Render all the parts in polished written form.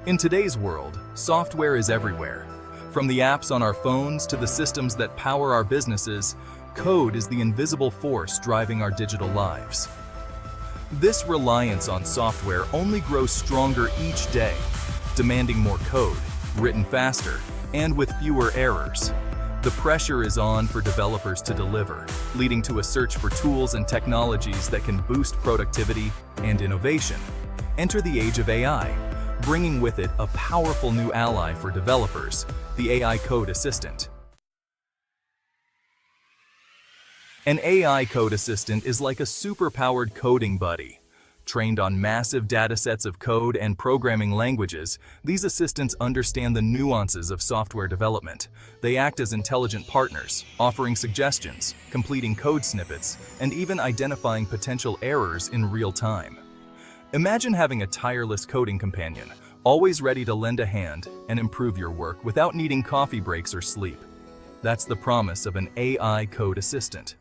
In today's world, software is everywhere. From the apps on our phones to the systems that power our businesses, code is the invisible force driving our digital lives. This reliance on software only grows stronger each day, demanding more code, written faster, and with fewer errors. The pressure is on for developers to deliver, leading to a search for tools and technologies that can boost productivity and innovation. Enter the age of AI, bringing with it a powerful new ally for developers, the AI Code Assistant. An AI Code Assistant is like a super-powered coding buddy. Trained on massive datasets of code and programming languages, these assistants understand the nuances of software development. They act as intelligent partners, offering suggestions, completing code snippets, and even identifying potential errors in real time. Imagine having a tireless coding companion, always ready to lend a hand and improve your work without needing coffee breaks or sleep. That's the promise of an AI Code Assistant.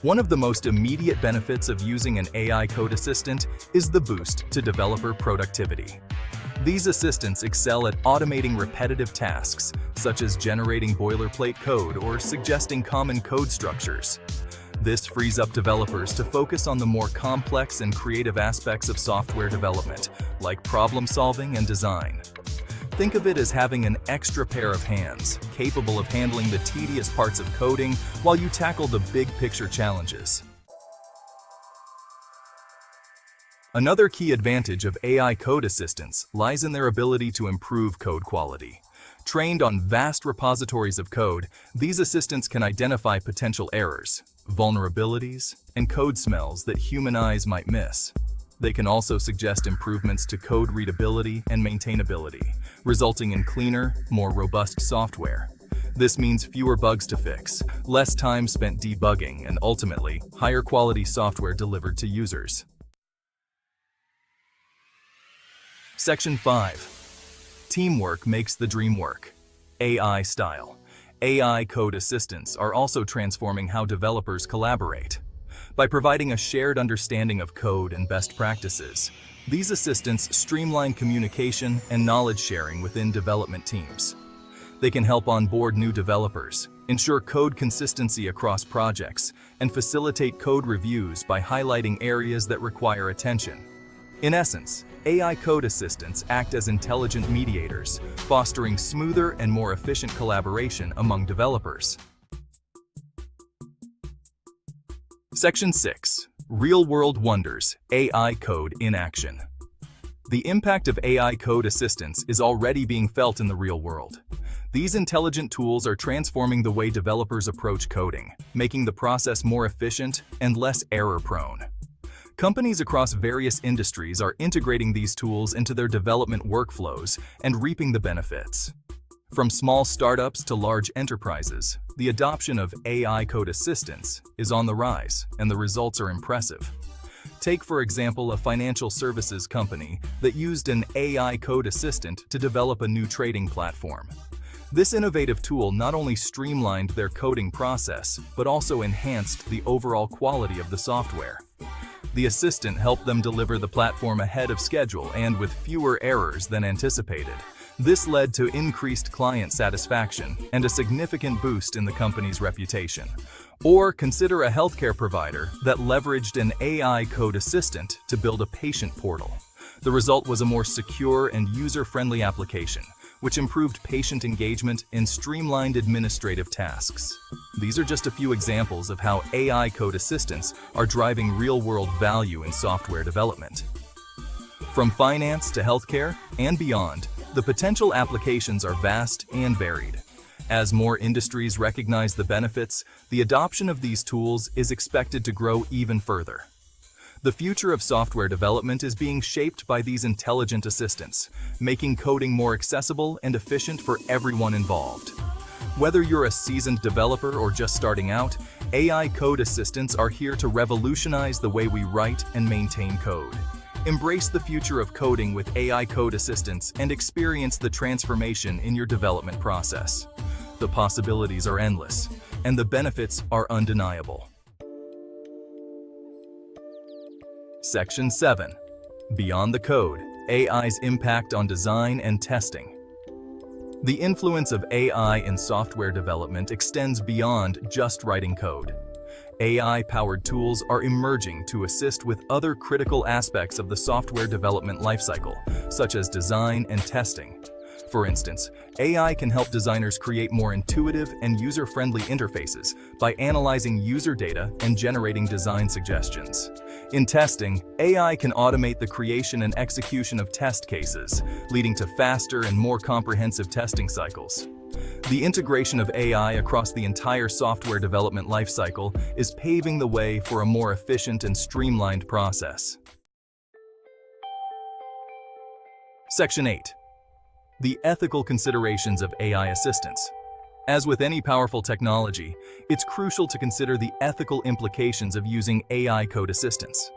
One of the most immediate benefits of using an AI Code Assistant is the boost to developer productivity. These assistants excel at automating repetitive tasks, such as generating boilerplate code or suggesting common code structures. This frees up developers to focus on the more complex and creative aspects of software development, like problem solving and design. Think of it as having an extra pair of hands, capable of handling the tedious parts of coding while you tackle the big picture challenges. Another key advantage of AI Code Assistants lies in their ability to improve code quality. Trained on vast repositories of code, these assistants can identify potential errors, vulnerabilities, and code smells that human eyes might miss. They can also suggest improvements to code readability and maintainability, resulting in cleaner, more robust software. This means fewer bugs to fix, less time spent debugging, and ultimately, higher quality software delivered to users. Section 5. Teamwork makes the dream work. AI style. AI Code Assistants are also transforming how developers collaborate. By providing a shared understanding of code and best practices, these assistants streamline communication and knowledge sharing within development teams. They can help onboard new developers, ensure code consistency across projects, and facilitate code reviews by highlighting areas that require attention. In essence, AI Code Assistants act as intelligent mediators, fostering smoother and more efficient collaboration among developers. Section 6. Real-world wonders, AI Code in action. The impact of AI Code Assistants is already being felt in the real world. These intelligent tools are transforming the way developers approach coding, making the process more efficient and less error-prone. Companies across various industries are integrating these tools into their development workflows and reaping the benefits. From small startups to large enterprises, the adoption of AI Code Assistants is on the rise, and the results are impressive. Take, for example, a financial services company that used an AI Code Assistant to develop a new trading platform. This innovative tool not only streamlined their coding process, but also enhanced the overall quality of the software. The assistant helped them deliver the platform ahead of schedule and with fewer errors than anticipated. This led to increased client satisfaction and a significant boost in the company's reputation. Or consider a healthcare provider that leveraged an AI Code Assistant to build a patient portal. The result was a more secure and user-friendly application, which improved patient engagement and streamlined administrative tasks. These are just a few examples of how AI Code Assistants are driving real-world value in software development. From finance to healthcare and beyond, the potential applications are vast and varied. As more industries recognize the benefits, the adoption of these tools is expected to grow even further. The future of software development is being shaped by these intelligent assistants, making coding more accessible and efficient for everyone involved. Whether you're a seasoned developer or just starting out, AI Code Assistants are here to revolutionize the way we write and maintain code. Embrace the future of coding with AI Code Assistants and experience the transformation in your development process. The possibilities are endless, and the benefits are undeniable. Section 7. Beyond the code, AI's impact on design and testing. The influence of AI in software development extends beyond just writing code. AI-powered tools are emerging to assist with other critical aspects of the software development lifecycle, such as design and testing. For instance, AI can help designers create more intuitive and user-friendly interfaces by analyzing user data and generating design suggestions. In testing, AI can automate the creation and execution of test cases, leading to faster and more comprehensive testing cycles. The integration of AI across the entire software development lifecycle is paving the way for a more efficient and streamlined process. Section 8. The ethical considerations of AI assistance. As with any powerful technology, it's crucial to consider the ethical implications of using AI code assistance.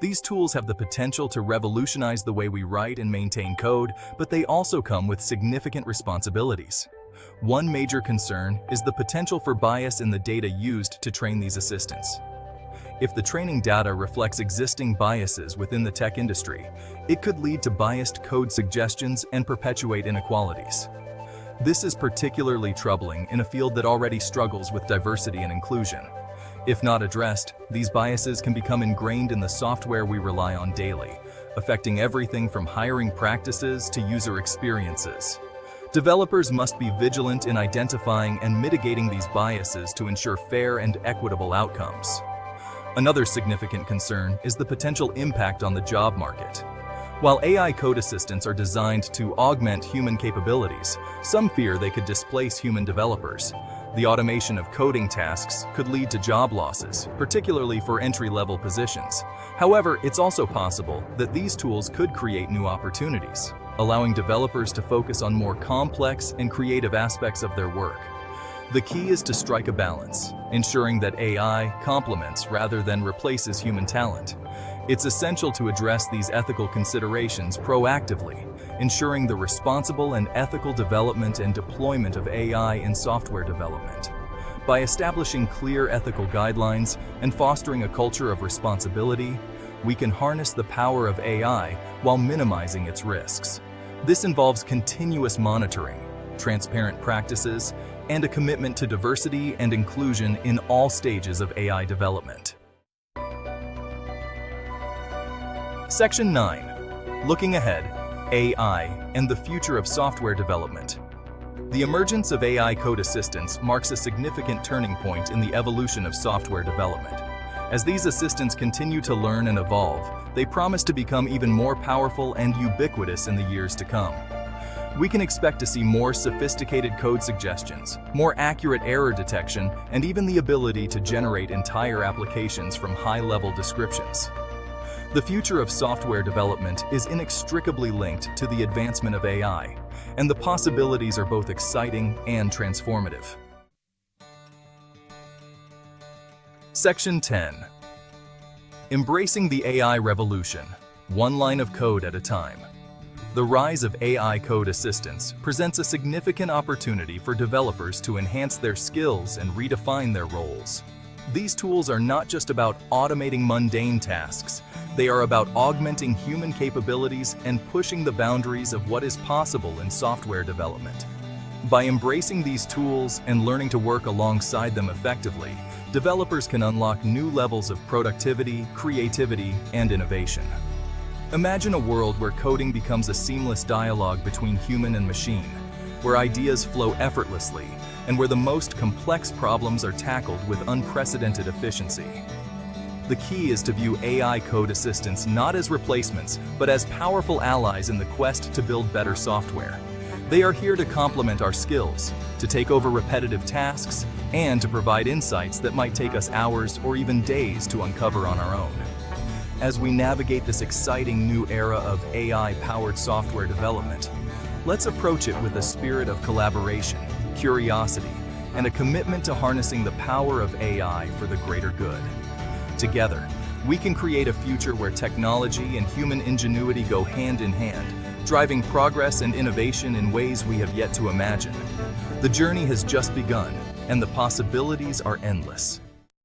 These tools have the potential to revolutionize the way we write and maintain code, but they also come with significant responsibilities. One major concern is the potential for bias in the data used to train these assistants. If the training data reflects existing biases within the tech industry, it could lead to biased code suggestions and perpetuate inequalities. This is particularly troubling in a field that already struggles with diversity and inclusion. If not addressed, these biases can become ingrained in the software we rely on daily, affecting everything from hiring practices to user experiences. Developers must be vigilant in identifying and mitigating these biases to ensure fair and equitable outcomes. Another significant concern is the potential impact on the job market. While AI code assistants are designed to augment human capabilities, some fear they could displace human developers. The automation of coding tasks could lead to job losses, particularly for entry-level positions. However, it's also possible that these tools could create new opportunities, allowing developers to focus on more complex and creative aspects of their work. The key is to strike a balance, ensuring that AI complements rather than replaces human talent. It's essential to address these ethical considerations proactively, ensuring the responsible and ethical development and deployment of AI in software development. By establishing clear ethical guidelines and fostering a culture of responsibility, we can harness the power of AI while minimizing its risks. This involves continuous monitoring, transparent practices, and a commitment to diversity and inclusion in all stages of AI development. Section 9. Looking ahead, AI and the future of software development. The emergence of AI code assistants marks a significant turning point in the evolution of software development. As these assistants continue to learn and evolve, they promise to become even more powerful and ubiquitous in the years to come. We can expect to see more sophisticated code suggestions, more accurate error detection, and even the ability to generate entire applications from high-level descriptions. The future of software development is inextricably linked to the advancement of AI, and the possibilities are both exciting and transformative. Section 10. Embracing the AI revolution, one line of code at a time. The rise of AI code assistants presents a significant opportunity for developers to enhance their skills and redefine their roles. These tools are not just about automating mundane tasks, they are about augmenting human capabilities and pushing the boundaries of what is possible in software development. By embracing these tools and learning to work alongside them effectively, developers can unlock new levels of productivity, creativity, and innovation. Imagine a world where coding becomes a seamless dialogue between human and machine, where ideas flow effortlessly, and where the most complex problems are tackled with unprecedented efficiency. The key is to view AI code assistants not as replacements, but as powerful allies in the quest to build better software. They are here to complement our skills, to take over repetitive tasks, and to provide insights that might take us hours or even days to uncover on our own. As we navigate this exciting new era of AI-powered software development, let's approach it with a spirit of collaboration, curiosity, and a commitment to harnessing the power of AI for the greater good. Together, we can create a future where technology and human ingenuity go hand in hand, driving progress and innovation in ways we have yet to imagine. The journey has just begun, and the possibilities are endless.